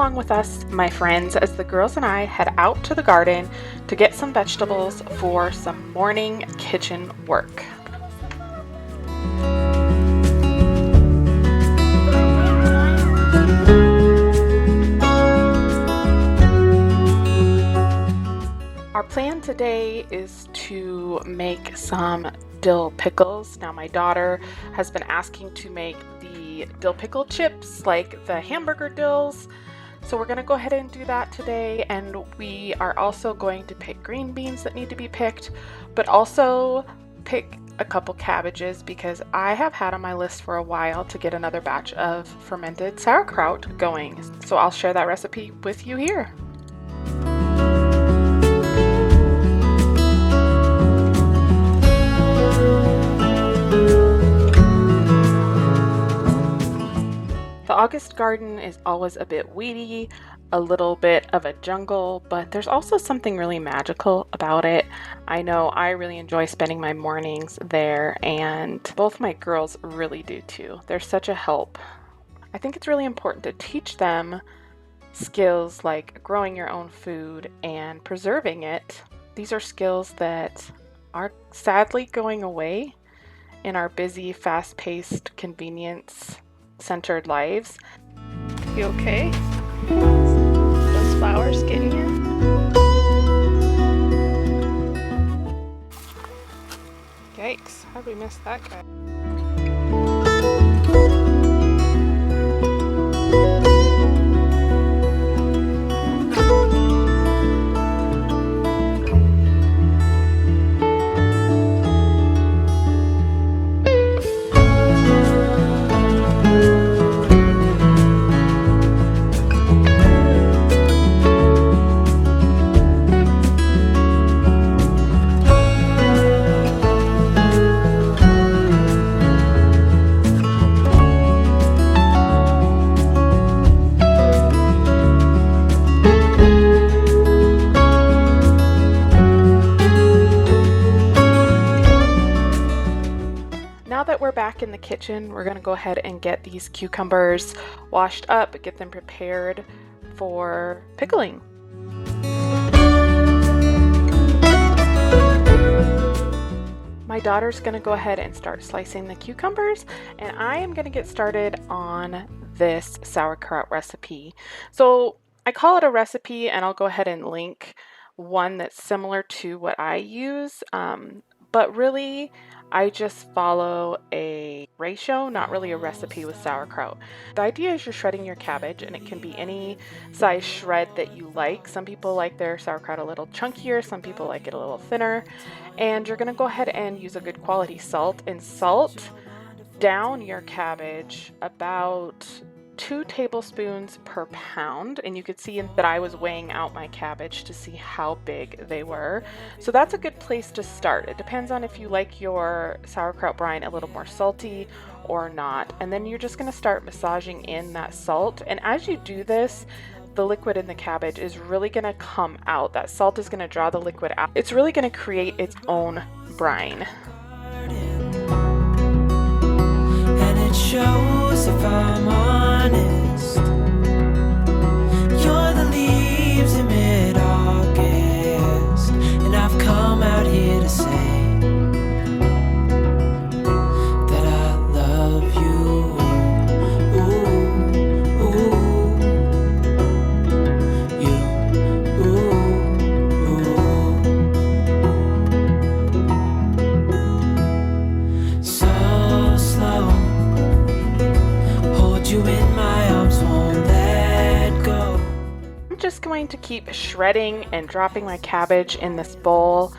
along with us, my friends, as the girls and I head out to the garden to get some vegetables for some morning kitchen work. Our plan today is to make some dill pickles. Now my daughter has been asking to make the dill pickle chips like the hamburger dills. So we're going to go ahead and do that today, and we are also going to pick green beans that need to be picked, but also pick a couple cabbages because I have had on my list for a while to get another batch of fermented sauerkraut going. So I'll share that recipe with you here. The August garden is always a bit weedy, a little bit of a jungle, but there's also something really magical about it. I know I really enjoy spending my mornings there, and both my girls really do too. They're such a help. I think it's really important to teach them skills like growing your own food and preserving it. These are skills that are sadly going away in our busy, fast-paced, convenience-centered lives. You okay? Those flowers getting you? Yikes, how'd we miss that guy? Now that we're back in the kitchen, we're going to go ahead and get these cucumbers washed up, get them prepared for pickling. My daughter's going to go ahead and start slicing the cucumbers, and I am going to get started on this sauerkraut recipe. So I call it a recipe, and I'll go ahead and link one that's similar to what I use, but really I just follow a ratio, not really a recipe with sauerkraut. The idea is you're shredding your cabbage, and it can be any size shred that you like. Some people like their sauerkraut a little chunkier, some people like it a little thinner. And you're going to go ahead and use a good quality salt and salt down your cabbage about 2 tablespoons per pound, and you could see that I was weighing out my cabbage to see how big they were. So that's a good place to start. It depends on if you like your sauerkraut brine a little more salty or not. And then you're just going to start massaging in that salt, and as you do this, the liquid in the cabbage is really going to come out. That salt is going to draw the liquid out. It's really going to create its own brine. And it shows if I'm honest. You're the leaves in mid-August, and I've come out here to say that I love you. Just going to keep shredding and dropping my cabbage in this bowl,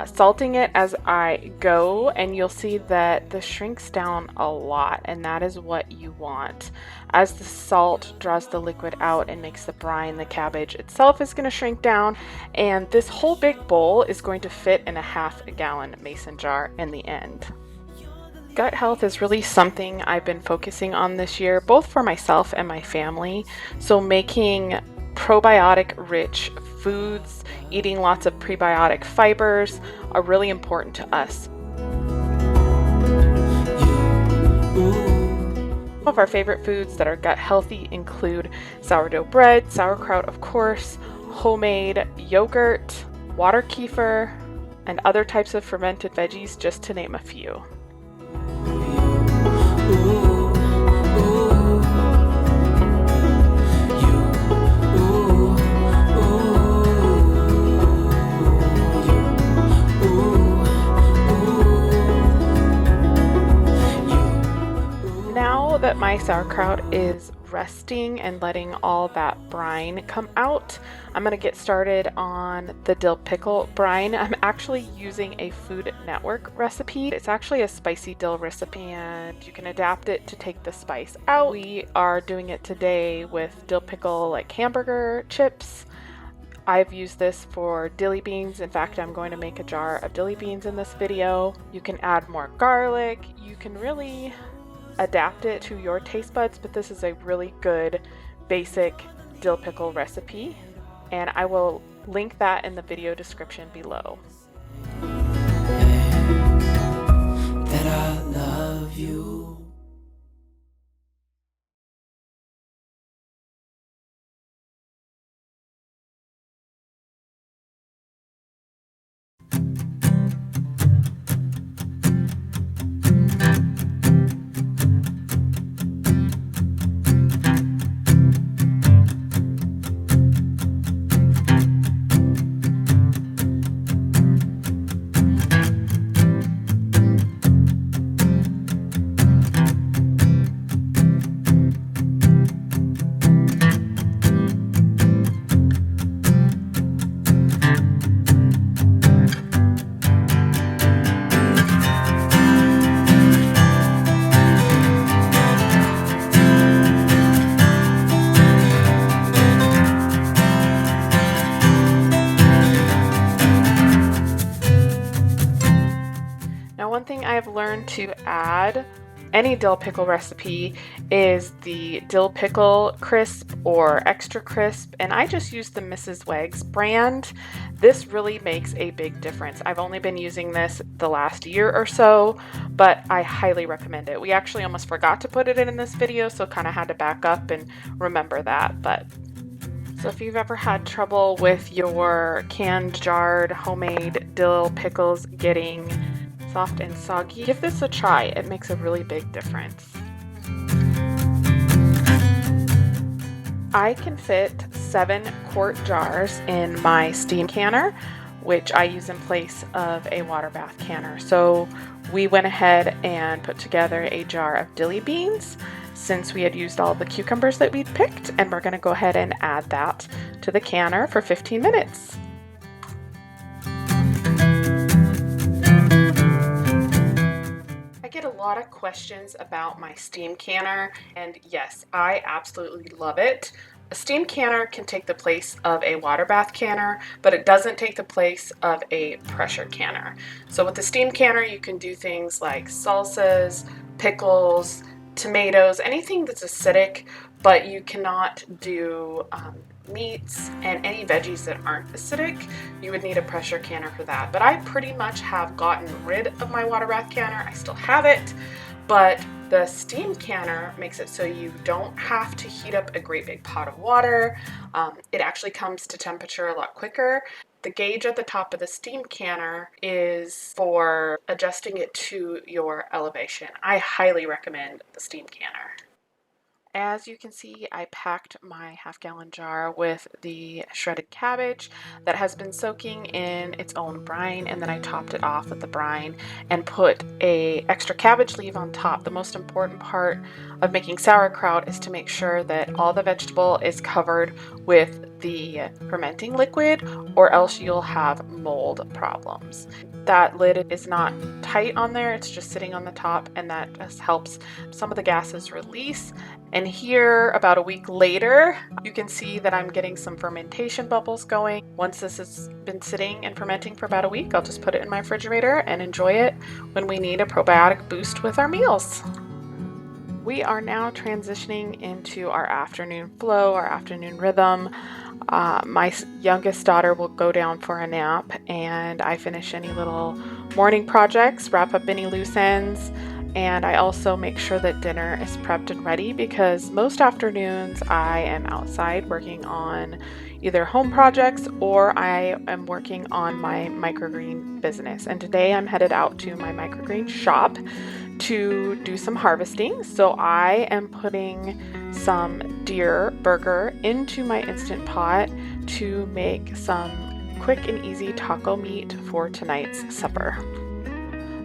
salting it as I go, and you'll see that this shrinks down a lot, and that is what you want. As the salt draws the liquid out and makes the brine, the cabbage itself is going to shrink down, and this whole big bowl is going to fit in a half-gallon mason jar in the end. Gut health is really something I've been focusing on this year, both for myself and my family. So making probiotic rich foods, eating lots of prebiotic fibers are really important to us. of our favorite foods that are gut healthy include sourdough bread, sauerkraut of course, homemade yogurt, water kefir, and other types of fermented veggies, just to name a few. Now that my sauerkraut is resting and letting all that brine come out, I'm going to get started on the dill pickle brine. I'm actually using a Food Network recipe. It's actually a spicy dill recipe and you can adapt it to take the spice out. We are doing it today with dill pickle like hamburger chips. I've used this for dilly beans. In fact, I'm going to make a jar of dilly beans in this video. You can add more garlic. You can really adapt it to your taste buds, but this is a really good basic dill pickle recipe, and I will link that in the video description below. That I love you. One thing I've learned to add any dill pickle recipe is the dill pickle crisp or extra crisp, and I just use the Mrs. Weggs brand. This really makes a big difference. I've only been using this the last year or so, but I highly recommend it. We actually almost forgot to put it in this video, so kind of had to back up and remember that. So if you've ever had trouble with your canned, jarred, homemade dill pickles getting soft and soggy, give this a try. It makes a really big difference. I can fit 7 quart jars in my steam canner, which I use in place of a water bath canner. So we went ahead and put together a jar of dilly beans since we had used all the cucumbers that we'd picked, and we're going to go ahead and add that to the canner for 15 minutes. I get a lot of questions about my steam canner, and yes, I absolutely love it. A steam canner can take the place of a water bath canner, but it doesn't take the place of a pressure canner. So with the steam canner, you can do things like salsas, pickles, tomatoes, anything that's acidic, but you cannot do meats and any veggies that aren't acidic. You would need a pressure canner for that. But I pretty much have gotten rid of my water bath canner. I still have it, but the steam canner makes it so you don't have to heat up a great big pot of water. It actually comes to temperature a lot quicker. The gauge at the top of the steam canner is for adjusting it to your elevation. I highly recommend the steam canner. As you can see, I packed my half-gallon jar with the shredded cabbage that has been soaking in its own brine, and then I topped it off with the brine and put a extra cabbage leaf on top. The most important part of making sauerkraut is to make sure that all the vegetable is covered with the fermenting liquid, or else you'll have mold problems. That lid is not tight on there, it's just sitting on the top, and that just helps some of the gases release. And here, about a week later, you can see that I'm getting some fermentation bubbles going. Once this has been sitting and fermenting for about a week, I'll just put it in my refrigerator and enjoy it when we need a probiotic boost with our meals. We are now transitioning into our afternoon flow, our afternoon rhythm. My youngest daughter will go down for a nap, and I finish any little morning projects, wrap up any loose ends, And I also make sure that dinner is prepped and ready because most afternoons I am outside working on either home projects or I am working on my microgreen business. And today I'm headed out to my Microgreen Shoppe to do some harvesting. So I am putting some deer burger into my Instant Pot to make some quick and easy taco meat for tonight's supper.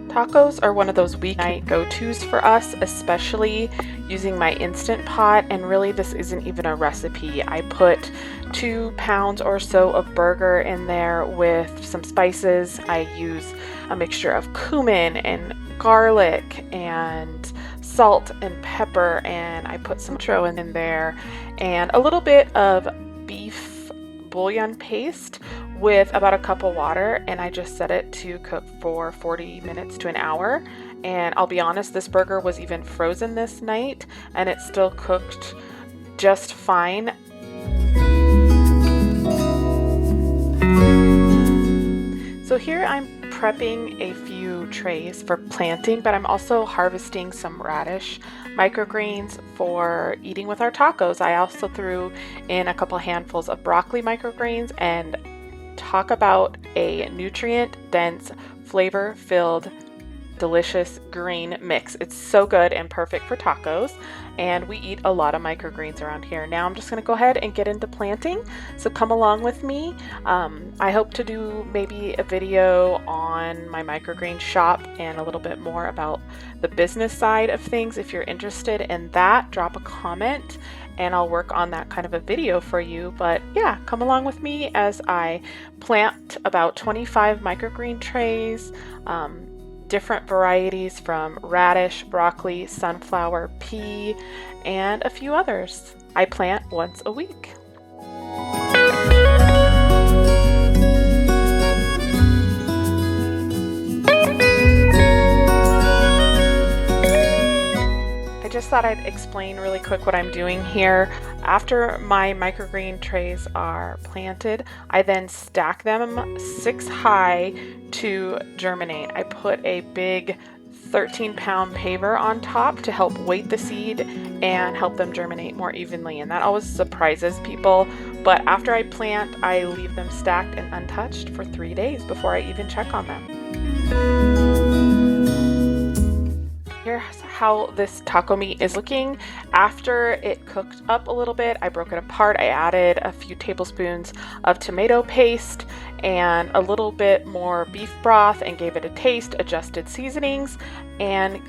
Tacos are one of those weeknight go-tos for us, especially using my Instant Pot, and really this isn't even a recipe. I put 2 pounds or so of burger in there with some spices. I use a mixture of cumin and garlic and salt and pepper, and I put some cilantro in there and a little bit of beef bouillon paste with about a cup of water, and I just set it to cook for 40 minutes to an hour. And I'll be honest, this burger was even frozen this night and it still cooked just fine. So here I'm prepping a few trays for planting, but I'm also harvesting some radish microgreens for eating with our tacos. I also threw in a couple handfuls of broccoli microgreens, and talk about a nutrient-dense, flavor-filled, delicious green mix. It's so good and perfect for tacos, and we eat a lot of microgreens around here. Now I'm just going to go ahead and get into planting, so come along with me. I hope to do maybe a video on my Microgreen Shoppe and a little bit more about the business side of things. If you're interested in that, drop a comment and I'll work on that kind of a video for you. But yeah, come along with me as I plant about 25 microgreen trays, different varieties from radish, broccoli, sunflower, pea, and a few others. I plant once a week. I just thought I'd explain really quick what I'm doing here. After my microgreen trays are planted, I then stack them 6 high to germinate. I put a big 13-pound paver on top to help weight the seed and help them germinate more evenly, and that always surprises people. But after I plant, I leave them stacked and untouched for 3 days before I even check on them. Here's how this taco meat is looking. After it cooked up a little bit, I broke it apart. I added a few tablespoons of tomato paste and a little bit more beef broth and gave it a taste, adjusted seasonings, and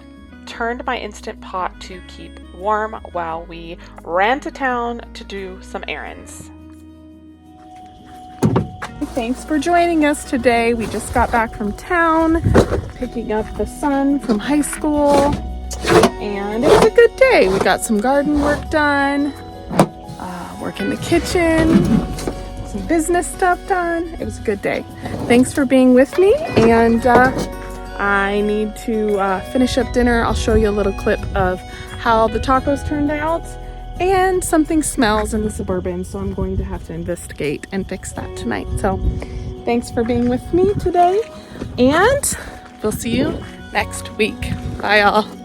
turned my Instant Pot to keep warm while we ran to town to do some errands. Thanks for joining us today. We just got back from town, picking up the son from high school, and it was a good day. We got some garden work done, work in the kitchen, some business stuff done. It was a good day. Thanks for being with me, and I need to finish up dinner. I'll show you a little clip of how the tacos turned out. And something smells in the Suburban, so I'm going to have to investigate and fix that tonight. So thanks for being with me today, and we'll see you next week. Bye, y'all.